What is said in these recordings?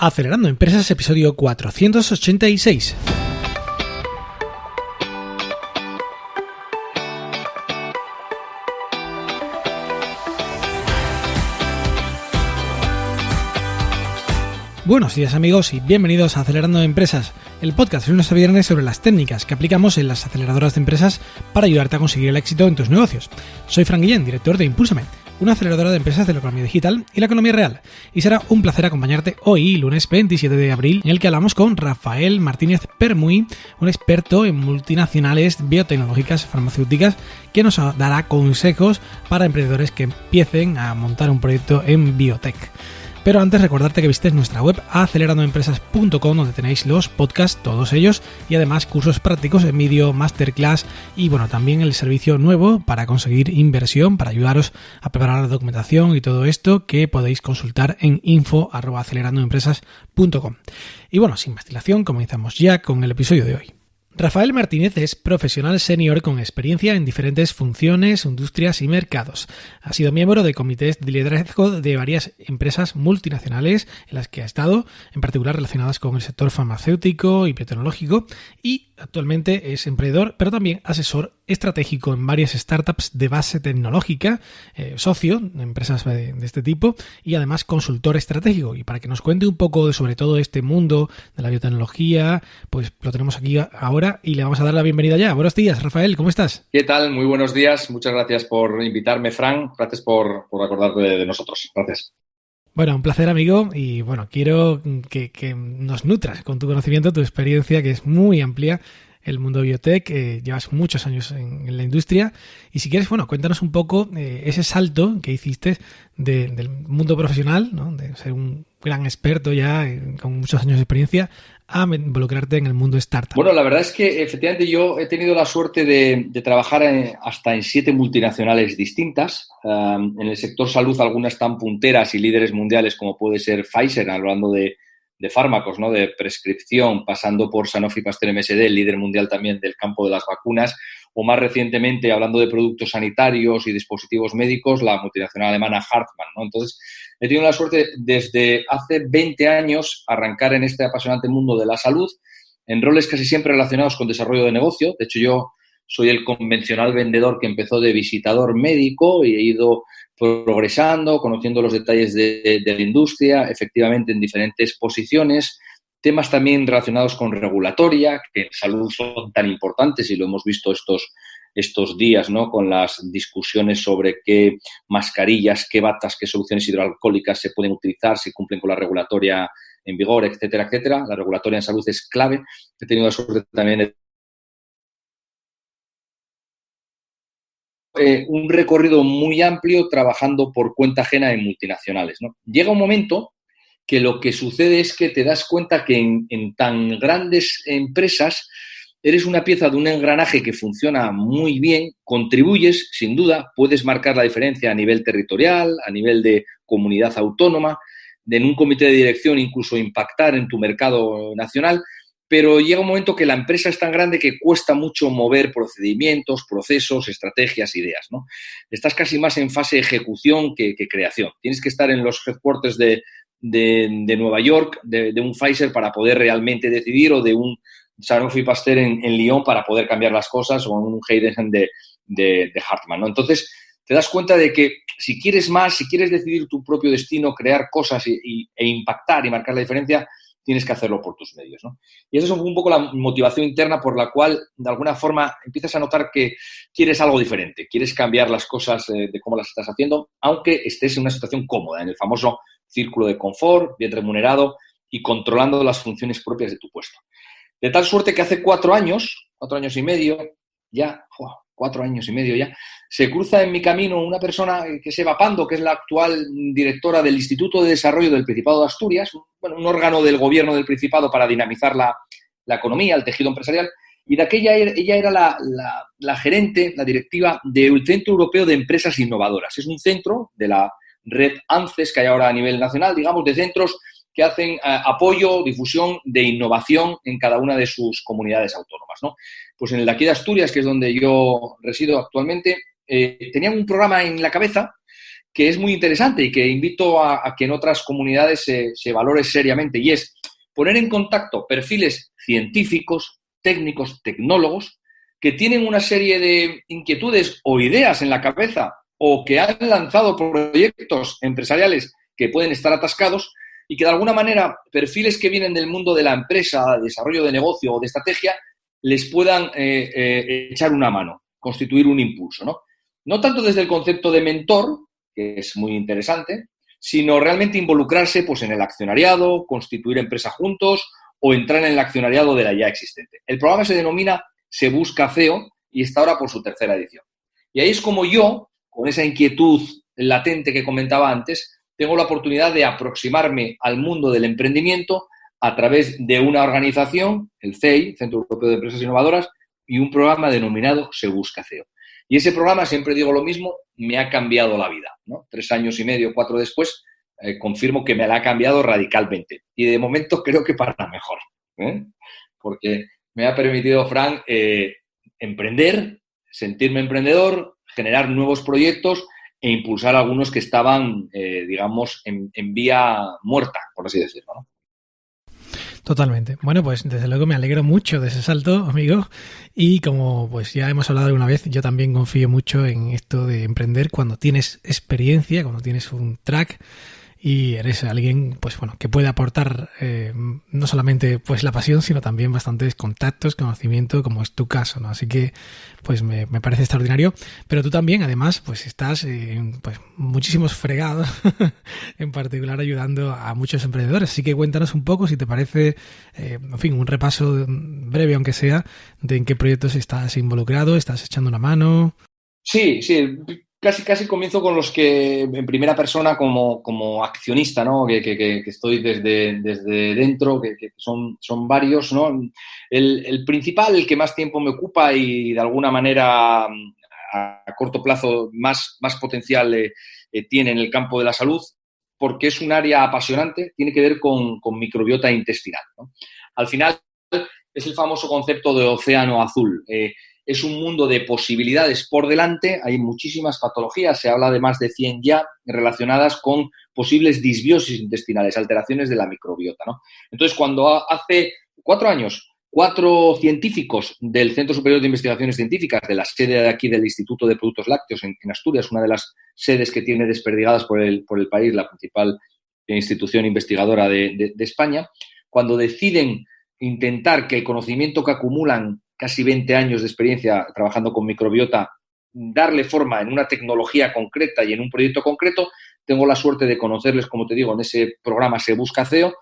Acelerando Empresas, episodio 486. Buenos días amigos y bienvenidos a Acelerando Empresas, el podcast de lunes a viernes sobre las técnicas que aplicamos en las aceleradoras de empresas para ayudarte a conseguir el éxito en tus negocios. Soy Fran Guillén, director de Impúlsame, una aceleradora de empresas de la economía digital y la economía real. Y será un placer acompañarte hoy, lunes 27 de abril, en el que hablamos con Rafael Martínez Permuy, un experto en multinacionales biotecnológicas farmacéuticas, que nos dará consejos para emprendedores que empiecen a montar un proyecto en biotech. Pero antes recordarte que visites nuestra web acelerandoempresas.com, donde tenéis los podcasts, todos ellos, y además cursos prácticos en vídeo, masterclass y bueno, también el servicio nuevo para conseguir inversión, para ayudaros a preparar la documentación y todo esto, que podéis consultar en info@acelerandoempresas.com. Y bueno, sin más dilación, comenzamos ya con el episodio de hoy. Rafael Martínez es profesional senior con experiencia en diferentes funciones, industrias y mercados. Ha sido miembro de comités de liderazgo de varias empresas multinacionales en las que ha estado, en particular relacionadas con el sector farmacéutico y biotecnológico, y actualmente es emprendedor, pero también asesor estratégico en varias startups de base tecnológica, socio de empresas de este tipo y además consultor estratégico. Y para que nos cuente un poco sobre todo este mundo de la biotecnología, pues lo tenemos aquí ahora y le vamos a dar la bienvenida ya. Buenos días, Rafael, ¿cómo estás? ¿Qué tal? Muy buenos días. Muchas gracias por invitarme, Fran. Gracias por acordarte de nosotros. Gracias. Bueno, un placer, amigo, y bueno, quiero que nos nutras con tu conocimiento, tu experiencia, que es muy amplia, el mundo biotech. Llevas muchos años en la industria, y si quieres, bueno, cuéntanos un poco ese salto que hiciste del mundo profesional, ¿no? De ser un gran experto ya con muchos años de experiencia, a involucrarte en el mundo startup. Bueno, la verdad es que efectivamente yo he tenido la suerte de trabajar hasta en 7 multinacionales distintas. En el sector salud algunas tan punteras y líderes mundiales como puede ser Pfizer, hablando de fármacos, ¿no? De prescripción, pasando por Sanofi Pasteur MSD, el líder mundial también del campo de las vacunas, o más recientemente, hablando de productos sanitarios y dispositivos médicos, la multinacional alemana Hartmann, ¿no? Entonces, he tenido la suerte desde hace 20 años arrancar en este apasionante mundo de la salud, en roles casi siempre relacionados con desarrollo de negocio. De hecho, yo soy el convencional vendedor que empezó de visitador médico y he ido progresando, conociendo los detalles de la industria, efectivamente en diferentes posiciones, temas también relacionados con regulatoria, que en salud son tan importantes y lo hemos visto estos días, ¿no? Con las discusiones sobre qué mascarillas, qué batas, qué soluciones hidroalcohólicas se pueden utilizar, si cumplen con la regulatoria en vigor, etcétera, etcétera. La regulatoria en salud es clave. He tenido la suerte también de un recorrido muy amplio trabajando por cuenta ajena en multinacionales, ¿no? Llega un momento que lo que sucede es que te das cuenta que en tan grandes empresas eres una pieza de un engranaje que funciona muy bien, contribuyes, sin duda, puedes marcar la diferencia a nivel territorial, a nivel de comunidad autónoma, en un comité de dirección incluso impactar en tu mercado nacional, pero llega un momento que la empresa es tan grande que cuesta mucho mover procedimientos, procesos, estrategias, ideas, ¿no? Estás casi más en fase de ejecución que creación. Tienes que estar en los headquarters de Nueva York, de un Pfizer para poder realmente decidir, o de un Sanofi Pasteur en Lyon para poder cambiar las cosas, o un Heidelberg de Hartmann, ¿no? Entonces, te das cuenta de que si quieres más, si quieres decidir tu propio destino, crear cosas e impactar y marcar la diferencia, tienes que hacerlo por tus medios, ¿no? Y esa es un poco la motivación interna por la cual, de alguna forma, empiezas a notar que quieres algo diferente, quieres cambiar las cosas de cómo las estás haciendo, aunque estés en una situación cómoda, en el famoso círculo de confort, bien remunerado y controlando las funciones propias de tu puesto. De tal suerte que hace 4 años y medio, ya, 4 años y medio ya, se cruza en mi camino una persona que es Eva Pando, que es la actual directora del Instituto de Desarrollo del Principado de Asturias, un órgano del gobierno del Principado para dinamizar la economía, el tejido empresarial, y de aquella ella era la gerente, la directiva del Centro Europeo de Empresas Innovadoras. Es un centro de la red ANCES que hay ahora a nivel nacional, digamos, de centros que hacen apoyo, difusión de innovación en cada una de sus comunidades autónomas, ¿no? Pues en el de aquí de Asturias, que es donde yo resido actualmente, tenían un programa en la cabeza que es muy interesante y que invito a que en otras comunidades se valore seriamente, y es poner en contacto perfiles científicos, técnicos, tecnólogos, que tienen una serie de inquietudes o ideas en la cabeza o que han lanzado proyectos empresariales que pueden estar atascados y que de alguna manera perfiles que vienen del mundo de la empresa, desarrollo de negocio o de estrategia, les puedan echar una mano, constituir un impulso, ¿no? No tanto desde el concepto de mentor, que es muy interesante, sino realmente involucrarse pues, en el accionariado, constituir empresa juntos o entrar en el accionariado de la ya existente. El programa se denomina Se Busca CEO y está ahora por su tercera edición. Y ahí es como yo, con esa inquietud latente que comentaba antes, tengo la oportunidad de aproximarme al mundo del emprendimiento a través de una organización, el CEI, Centro Europeo de Empresas Innovadoras, y un programa denominado Se Busca CEO. Y ese programa, siempre digo lo mismo, me ha cambiado la vida, ¿no? 3 años y medio, 4 después, confirmo que me la ha cambiado radicalmente. Y de momento creo que para mejor, ¿eh? Porque me ha permitido, Fran, emprender, sentirme emprendedor, generar nuevos proyectos e impulsar algunos que estaban, digamos, en vía muerta, por así decirlo, ¿no? Totalmente. Bueno, pues desde luego me alegro mucho de ese salto, amigo. Y como pues ya hemos hablado alguna vez, yo también confío mucho en esto de emprender cuando tienes experiencia, cuando tienes un track y eres alguien pues bueno que puede aportar no solamente pues la pasión, sino también bastantes contactos, conocimiento, como es tu caso, ¿no? Así que pues me parece extraordinario. Pero tú también, además, pues estás en pues muchísimos fregados, en particular ayudando a muchos emprendedores. Así que cuéntanos un poco, si te parece, en fin, un repaso breve, aunque sea, de en qué proyectos estás involucrado, estás echando una mano. Sí. Casi comienzo con los que en primera persona como accionista, ¿no? Que estoy desde dentro, que son varios, ¿no? El principal, el que más tiempo me ocupa y de alguna manera a corto plazo más potencial tiene en el campo de la salud, porque es un área apasionante, tiene que ver con microbiota intestinal, ¿no? Al final es el famoso concepto de océano azul. Es un mundo de posibilidades por delante, hay muchísimas patologías, se habla de más de 100 ya relacionadas con posibles disbiosis intestinales, alteraciones de la microbiota, ¿no? Entonces, cuando hace 4 años, 4 científicos del Centro Superior de Investigaciones Científicas, de la sede de aquí del Instituto de Productos Lácteos en Asturias, una de las sedes que tiene desperdigadas por el país, la principal institución investigadora de España, cuando deciden intentar que el conocimiento que acumulan casi 20 años de experiencia trabajando con microbiota, darle forma en una tecnología concreta y en un proyecto concreto, tengo la suerte de conocerles, como te digo, en ese programa Se Busca CEO.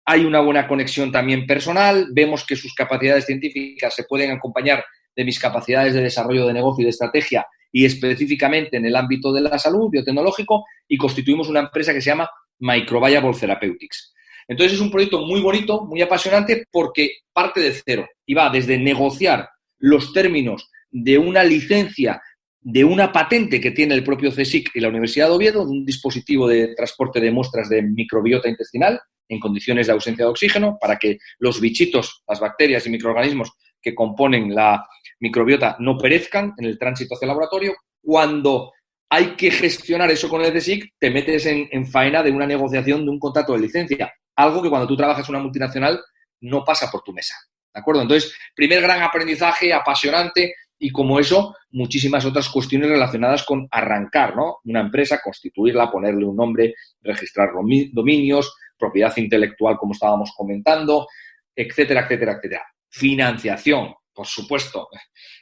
Hay una buena conexión también personal, vemos que sus capacidades científicas se pueden acompañar de mis capacidades de desarrollo de negocio y de estrategia y específicamente en el ámbito de la salud, biotecnológico, y constituimos una empresa que se llama Microviable Therapeutics. Entonces es un proyecto muy bonito, muy apasionante, porque parte de cero y va desde negociar los términos de una licencia, de una patente que tiene el propio CSIC y la Universidad de Oviedo, de un dispositivo de transporte de muestras de microbiota intestinal en condiciones de ausencia de oxígeno, para que los bichitos, las bacterias y microorganismos que componen la microbiota no perezcan en el tránsito hacia el laboratorio. Cuando hay que gestionar eso con el CSIC, te metes en faena de una negociación de un contrato de licencia. Algo que cuando tú trabajas en una multinacional no pasa por tu mesa, ¿de acuerdo? Entonces, primer gran aprendizaje, apasionante, y como eso, muchísimas otras cuestiones relacionadas con arrancar, ¿no? Una empresa, constituirla, ponerle un nombre, registrar dominios, propiedad intelectual, como estábamos comentando, etcétera, etcétera, etcétera. Financiación, por supuesto.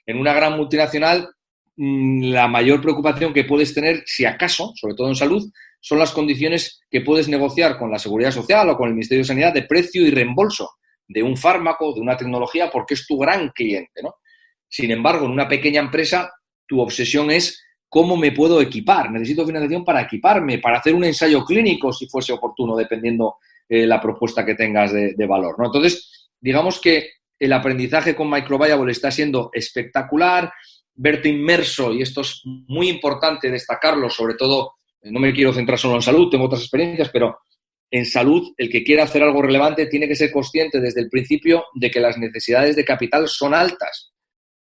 En una gran multinacional, la mayor preocupación que puedes tener, si acaso, sobre todo en salud, son las condiciones que puedes negociar con la Seguridad Social o con el Ministerio de Sanidad de precio y reembolso de un fármaco, de una tecnología, porque es tu gran cliente, ¿no? Sin embargo, en una pequeña empresa, tu obsesión es cómo me puedo equipar. Necesito financiación para equiparme, para hacer un ensayo clínico, si fuese oportuno, dependiendo la propuesta que tengas de valor, ¿no? Entonces, digamos que el aprendizaje con Microviable está siendo espectacular, verte inmerso, y esto es muy importante destacarlo, sobre todo, no me quiero centrar solo en salud, tengo otras experiencias, pero en salud, el que quiera hacer algo relevante tiene que ser consciente desde el principio de que las necesidades de capital son altas.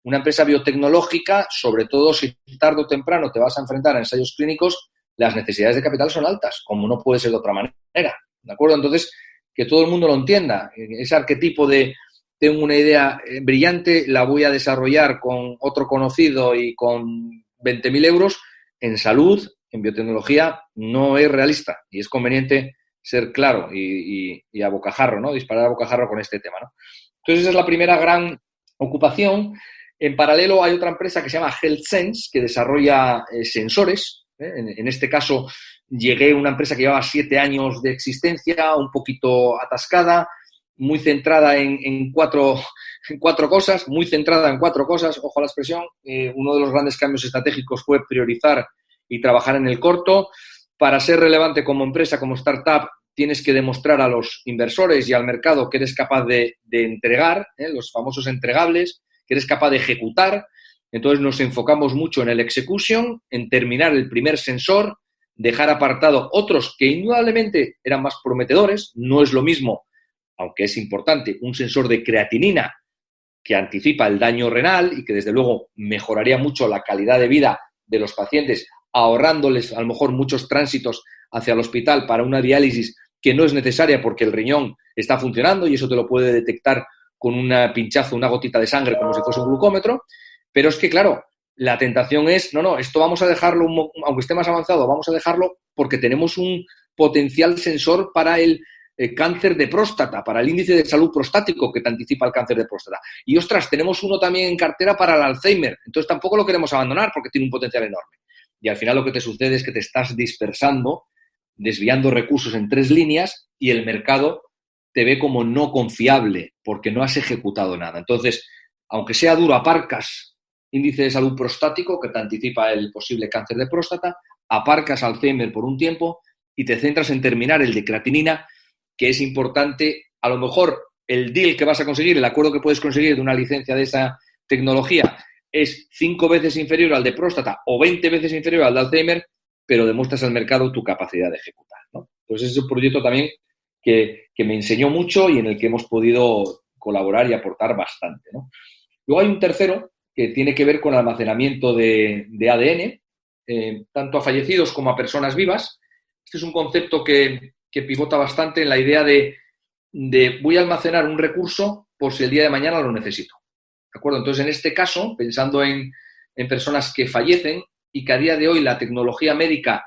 Una empresa biotecnológica, sobre todo si tarde o temprano te vas a enfrentar a ensayos clínicos, las necesidades de capital son altas, como no puede ser de otra manera, ¿de acuerdo? Entonces, que todo el mundo lo entienda. Ese arquetipo de tengo una idea brillante, la voy a desarrollar con otro conocido y con 20.000 euros, en salud, en biotecnología, no es realista y es conveniente ser claro y a bocajarro, ¿no? Disparar a bocajarro con este tema, ¿no? Entonces, esa es la primera gran ocupación. En paralelo, hay otra empresa que se llama HealthSense, que desarrolla sensores. En este caso, llegué a una empresa que llevaba 7 años de existencia, un poquito atascada, muy centrada en cuatro cosas, ojo a la expresión. Uno de los grandes cambios estratégicos fue priorizar y trabajar en el corto. Para ser relevante como empresa, como startup, tienes que demostrar a los inversores y al mercado que eres capaz de entregar, los famosos entregables, que eres capaz de ejecutar. Entonces nos enfocamos mucho en el execution, en terminar el primer sensor, dejar apartado otros que indudablemente eran más prometedores. No es lo mismo, aunque es importante, un sensor de creatinina que anticipa el daño renal y que desde luego mejoraría mucho la calidad de vida de los pacientes, ahorrándoles a lo mejor muchos tránsitos hacia el hospital para una diálisis que no es necesaria porque el riñón está funcionando y eso te lo puede detectar con un pinchazo, una gotita de sangre como si fuese un glucómetro. Pero es que, claro, la tentación es, no, esto vamos a dejarlo, aunque esté más avanzado, vamos a dejarlo porque tenemos un potencial sensor para el cáncer de próstata, para el índice de salud prostático que te anticipa el cáncer de próstata. Y, ostras, tenemos uno también en cartera para el Alzheimer. Entonces tampoco lo queremos abandonar porque tiene un potencial enorme. Y al final lo que te sucede es que te estás dispersando, desviando recursos en 3 líneas y el mercado te ve como no confiable porque no has ejecutado nada. Entonces, aunque sea duro, aparcas índice de salud prostático que te anticipa el posible cáncer de próstata, aparcas Alzheimer por un tiempo y te centras en terminar el de creatinina, que es importante. A lo mejor el deal que vas a conseguir, el acuerdo que puedes conseguir de una licencia de esa tecnología es 5 veces inferior al de próstata o 20 veces inferior al de Alzheimer, pero demuestras al mercado tu capacidad de ejecutar, ¿no? Entonces, es un proyecto también que me enseñó mucho y en el que hemos podido colaborar y aportar bastante, ¿no? Luego hay un tercero que tiene que ver con el almacenamiento de ADN, tanto a fallecidos como a personas vivas. Este es un concepto que pivota bastante en la idea de voy a almacenar un recurso por si el día de mañana lo necesito. ¿De acuerdo? Entonces, en este caso, pensando en personas que fallecen y que a día de hoy la tecnología médica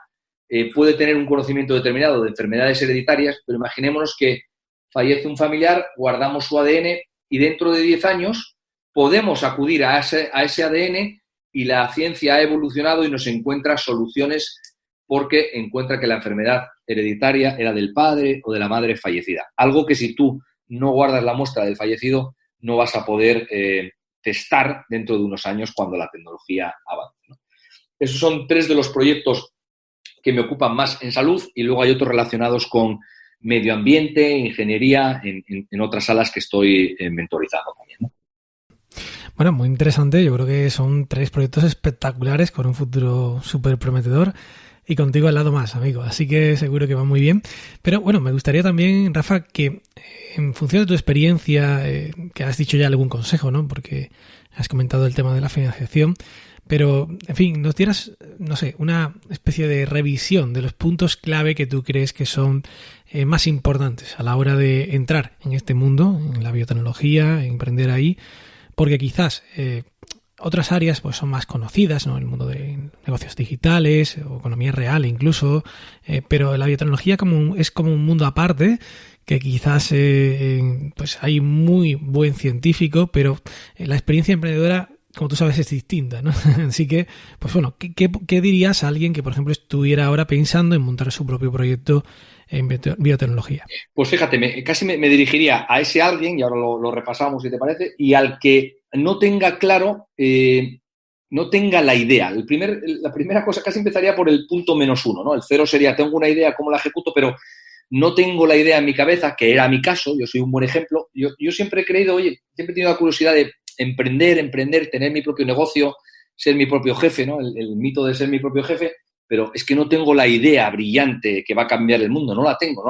puede tener un conocimiento determinado de enfermedades hereditarias, pero imaginémonos que fallece un familiar, guardamos su ADN y dentro de 10 años podemos acudir a ese ADN y la ciencia ha evolucionado y nos encuentra soluciones porque encuentra que la enfermedad hereditaria era del padre o de la madre fallecida. Algo que si tú no guardas la muestra del fallecido no vas a poder testar dentro de unos años cuando la tecnología avance, ¿no? Esos son 3 de los proyectos que me ocupan más en salud y luego hay otros relacionados con medio ambiente, ingeniería, en otras salas que estoy mentorizando también, ¿no? Bueno, muy interesante. Yo creo que son 3 proyectos espectaculares con un futuro súper prometedor y contigo al lado más, amigo. Así que seguro que va muy bien. Pero bueno, me gustaría también, Rafa, que en función de tu experiencia, que has dicho ya algún consejo, ¿no? Porque has comentado el tema de la financiación, pero, en fin, nos dieras, no sé, una especie de revisión de los puntos clave que tú crees que son más importantes a la hora de entrar en este mundo, en la biotecnología, emprender ahí, porque quizás otras áreas pues son más conocidas, ¿no? El mundo de negocios digitales o economía real incluso, pero la biotecnología es como un mundo aparte que quizás pues hay muy buen científico, pero la experiencia emprendedora, como tú sabes, es distinta, ¿no? Así que, pues bueno, ¿qué dirías a alguien que, por ejemplo, estuviera ahora pensando en montar su propio proyecto en biotecnología? Pues fíjate, casi me dirigiría a ese alguien, y ahora lo repasamos si te parece, y al que no tenga claro, no tenga la idea. La primera cosa, casi empezaría por el punto -1, ¿no? El 0 sería, tengo una idea, ¿cómo la ejecuto? Pero no tengo la idea en mi cabeza, que era mi caso, yo soy un buen ejemplo. Yo siempre he creído, siempre he tenido la curiosidad de emprender, tener mi propio negocio, ser mi propio jefe, ¿no? El mito de ser mi propio jefe, pero es que no tengo la idea brillante que va a cambiar el mundo, no la tengo.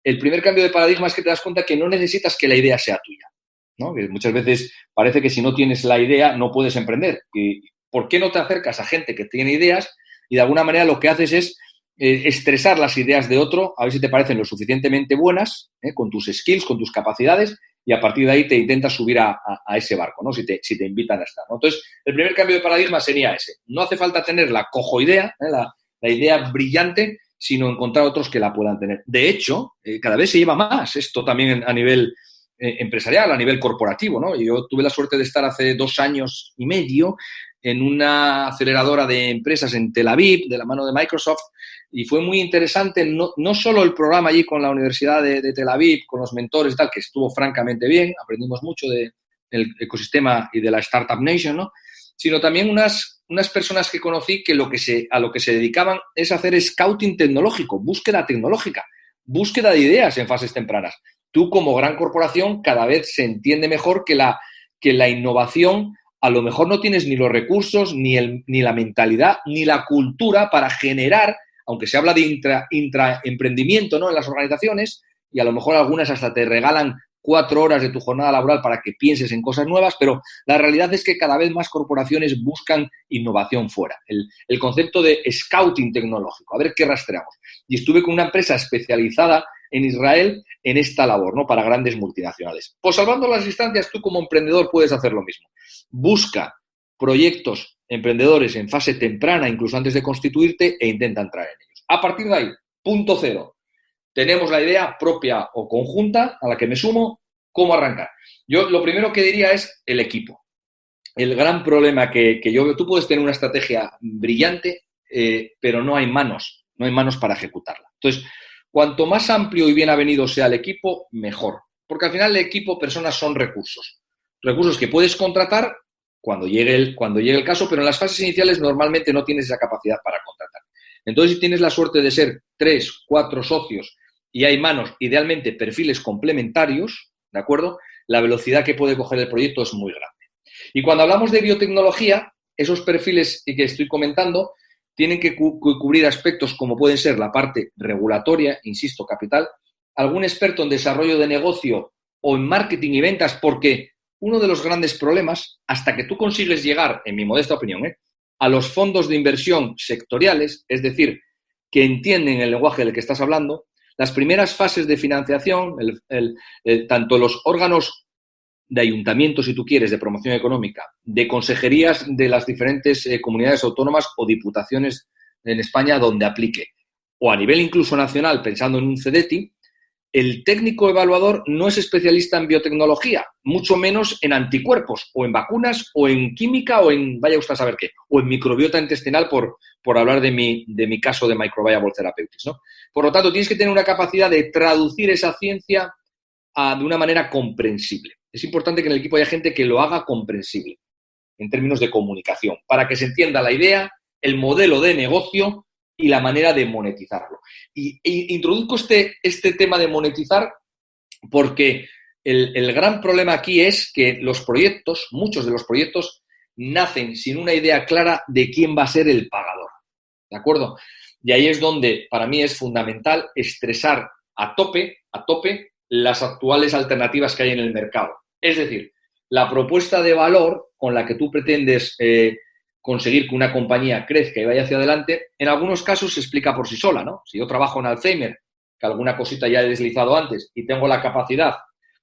El primer cambio de paradigma es que te das cuenta que no necesitas que la idea sea tuya, ¿no? Que muchas veces parece que si no tienes la idea no puedes emprender. ¿Y por qué no te acercas a gente que tiene ideas y de alguna manera lo que haces es estresar las ideas de otro, a ver si te parecen lo suficientemente buenas, con tus skills, con tus capacidades, y a partir de ahí te intentas subir a ese barco, ¿no? Si te invitan a estar, ¿no? Entonces, el primer cambio de paradigma sería ese. No hace falta tener la cojoidea, la idea brillante, sino encontrar otros que la puedan tener. De hecho, cada vez se lleva más esto también a nivel empresarial, a nivel corporativo, ¿no? Yo tuve la suerte de estar hace 2 años y medio en una aceleradora de empresas en Tel Aviv, de la mano de Microsoft, y fue muy interesante, no solo el programa allí con la Universidad de Tel Aviv, con los mentores y tal, que estuvo francamente bien, aprendimos mucho del ecosistema y de la Startup Nation, ¿no? Sino también unas personas que conocí que a lo que se dedicaban es hacer scouting tecnológico, búsqueda tecnológica, búsqueda de ideas en fases tempranas. Tú, como gran corporación, cada vez se entiende mejor que la innovación, a lo mejor no tienes ni los recursos, ni la mentalidad, ni la cultura para generar, aunque se habla de intraemprendimiento, ¿no?, en las organizaciones, y a lo mejor algunas hasta te regalan 4 horas de tu jornada laboral para que pienses en cosas nuevas, pero la realidad es que cada vez más corporaciones buscan innovación fuera. El concepto de scouting tecnológico, a ver qué rastreamos. Y estuve con una empresa especializada en Israel en esta labor, ¿no?, para grandes multinacionales. Pues salvando las distancias, tú como emprendedor puedes hacer lo mismo. Busca proyectos emprendedores en fase temprana, incluso antes de constituirte, e intenta entrar en ellos. A partir de ahí, punto cero. Tenemos la idea propia o conjunta a la que me sumo, ¿cómo arrancar? Yo lo primero que diría es el equipo. El gran problema que yo veo, tú puedes tener una estrategia brillante, pero no hay manos para ejecutarla. Entonces, cuanto más amplio y bien avenido sea el equipo, mejor. Porque al final el equipo, personas son recursos. Recursos que puedes contratar cuando llegue el caso, pero en las fases iniciales normalmente no tienes esa capacidad para contratar. Entonces, si tienes la suerte de ser 3, 4 socios y hay manos, idealmente perfiles complementarios, ¿de acuerdo?, la velocidad que puede coger el proyecto es muy grande. Y cuando hablamos de biotecnología, esos perfiles que estoy comentando tienen que cubrir aspectos como pueden ser la parte regulatoria, insisto, capital, algún experto en desarrollo de negocio o en marketing y ventas, porque uno de los grandes problemas, hasta que tú consigues llegar, en mi modesta opinión, a los fondos de inversión sectoriales, es decir, que entienden el lenguaje del que estás hablando, las primeras fases de financiación, tanto los órganos de ayuntamientos, si tú quieres, de promoción económica, de consejerías de las diferentes comunidades autónomas o diputaciones en España donde aplique, o a nivel incluso nacional, pensando en un CEDETI, el técnico evaluador no es especialista en biotecnología, mucho menos en anticuerpos, o en vacunas, o en química, o en, vaya usted a saber qué, o en microbiota intestinal, por hablar de mi caso de Microbial Therapeutics, ¿no? Por lo tanto, tienes que tener una capacidad de traducir esa ciencia de una manera comprensible. Es importante que en el equipo haya gente que lo haga comprensible, en términos de comunicación, para que se entienda la idea, el modelo de negocio y la manera de monetizarlo. Y introduzco este tema de monetizar porque el gran problema aquí es que los proyectos, muchos de los proyectos, nacen sin una idea clara de quién va a ser el pagador. ¿De acuerdo? Y ahí es donde para mí es fundamental estresar a tope las actuales alternativas que hay en el mercado. Es decir, la propuesta de valor con la que tú pretendes conseguir que una compañía crezca y vaya hacia adelante, en algunos casos se explica por sí sola, ¿no? Si yo trabajo en Alzheimer, que alguna cosita ya he deslizado antes, y tengo la capacidad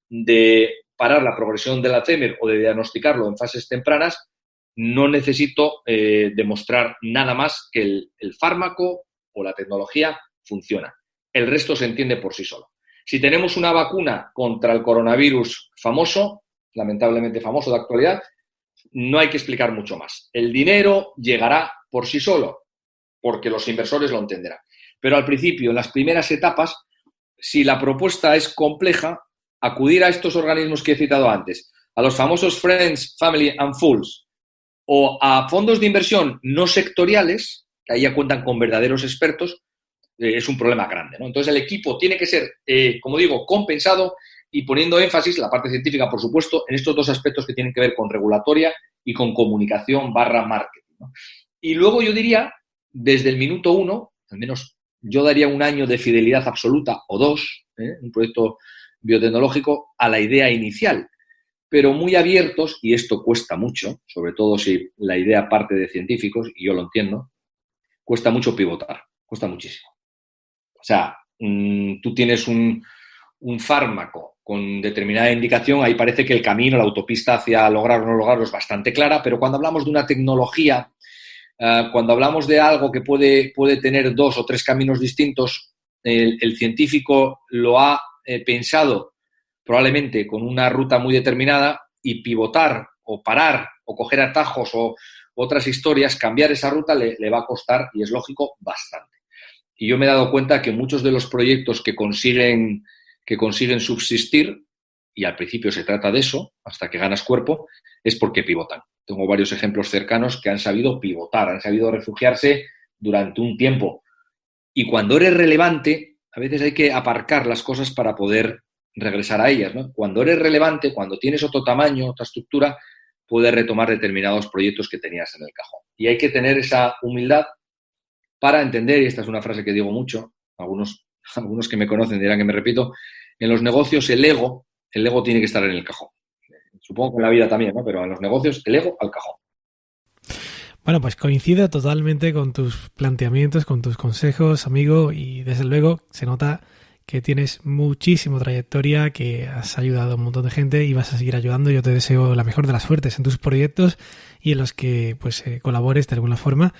de parar la progresión del Alzheimer o de diagnosticarlo en fases tempranas, no necesito demostrar nada más que el fármaco o la tecnología funciona. El resto se entiende por sí solo. Si tenemos una vacuna contra el coronavirus famoso, lamentablemente famoso de actualidad, no hay que explicar mucho más. El dinero llegará por sí solo, porque los inversores lo entenderán. Pero al principio, en las primeras etapas, si la propuesta es compleja, acudir a estos organismos que he citado antes, a los famosos Friends, Family and Fools, o a fondos de inversión no sectoriales, que ahí ya cuentan con verdaderos expertos, es un problema grande, ¿no? Entonces, el equipo tiene que ser, como digo, compensado y poniendo énfasis, la parte científica, por supuesto, en estos 2 aspectos que tienen que ver con regulatoria y con comunicación / marketing, ¿no? Y luego yo diría, desde el minuto 1, al menos yo daría 1 año de fidelidad absoluta o 2, un proyecto biotecnológico, a la idea inicial, pero muy abiertos, y esto cuesta mucho, sobre todo si la idea parte de científicos, y yo lo entiendo, cuesta mucho pivotar, cuesta muchísimo. O sea, tú tienes un fármaco con determinada indicación, ahí parece que el camino, la autopista hacia lograr o no lograrlo es bastante clara, pero cuando hablamos de una tecnología, cuando hablamos de algo que puede tener 2 o 3 caminos distintos, el científico lo ha pensado probablemente con una ruta muy determinada y pivotar o parar o coger atajos o otras historias, cambiar esa ruta le va a costar, y es lógico, bastante. Y yo me he dado cuenta que muchos de los proyectos que consiguen subsistir, y al principio se trata de eso, hasta que ganas cuerpo, es porque pivotan. Tengo varios ejemplos cercanos que han sabido pivotar, han sabido refugiarse durante un tiempo. Y cuando eres relevante, a veces hay que aparcar las cosas para poder regresar a ellas, ¿no? Cuando eres relevante, cuando tienes otro tamaño, otra estructura, puedes retomar determinados proyectos que tenías en el cajón. Y hay que tener esa humildad para entender, y esta es una frase que digo mucho, algunos que me conocen dirán que me repito, en los negocios el ego tiene que estar en el cajón. Supongo que en la vida también, ¿no? Pero en los negocios el ego al cajón. Bueno, pues coincido totalmente con tus planteamientos, con tus consejos, amigo, y desde luego se nota que tienes muchísima trayectoria, que has ayudado a un montón de gente y vas a seguir ayudando. Yo te deseo la mejor de las suertes en tus proyectos y en los que pues colabores de alguna forma.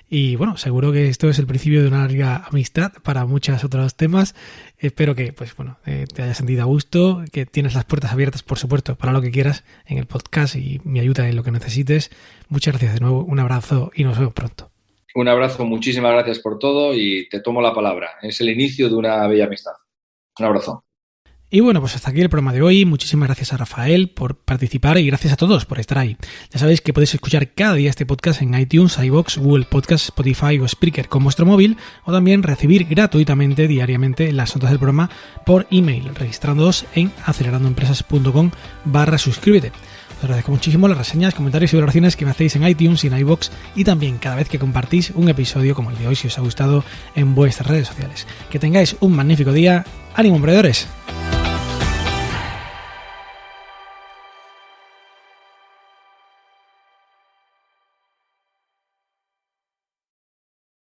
Y bueno, seguro que esto es el principio de una larga amistad para muchos otros temas. Espero que pues bueno, te hayas sentido a gusto, que tienes las puertas abiertas, por supuesto, para lo que quieras en el podcast y mi ayuda en lo que necesites. Muchas gracias de nuevo, un abrazo y nos vemos pronto. Un abrazo, muchísimas gracias por todo y te tomo la palabra. Es el inicio de una bella amistad. Un abrazo. Y bueno, pues hasta aquí el programa de hoy. Muchísimas gracias a Rafael por participar y gracias a todos por estar ahí. Ya sabéis que podéis escuchar cada día este podcast en iTunes, iVoox, Google Podcasts, Spotify o Spreaker con vuestro móvil, o también recibir gratuitamente diariamente las notas del programa por email, registrándoos en acelerandoempresas.com/suscríbete. Os agradezco muchísimo las reseñas, comentarios y valoraciones que me hacéis en iTunes y en iVoox, y también cada vez que compartís un episodio como el de hoy si os ha gustado en vuestras redes sociales. Que tengáis un magnífico día. ¡Ánimo, emprendedores!